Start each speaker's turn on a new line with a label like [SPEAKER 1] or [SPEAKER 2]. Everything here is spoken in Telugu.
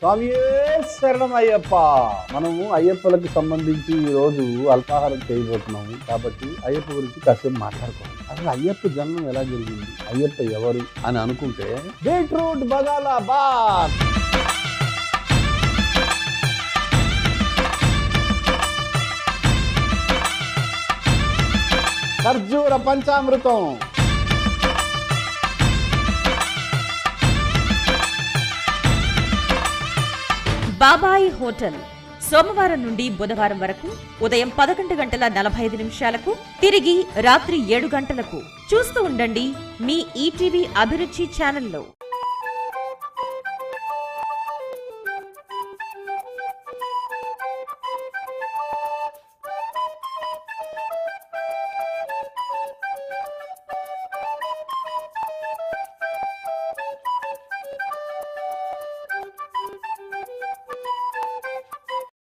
[SPEAKER 1] స్వామి శరణం అయ్యప్ప. మనము అయ్యప్పలకు సంబంధించి ఈ రోజు అల్పాహారం చేయబోతున్నాము కాబట్టి అయ్యప్ప గురించి కాసేపు మాట్లాడుకోవాలి. అసలు అయ్యప్ప జన్మం ఎలా జరిగింది, అయ్యప్ప ఎవరు అని అనుకుంటే బీట్రూట్ బగాలా బాత్, ఖర్జూర పంచామృతం,
[SPEAKER 2] బాబాయి హోటల్ సోమవారం నుండి బుధవారం వరకు ఉదయం 11:45 తిరిగి రాత్రి 7 గంటలకు. చూస్తూ ఉండండి మీ ఈటీవీ అభిరుచి ఛానల్లో.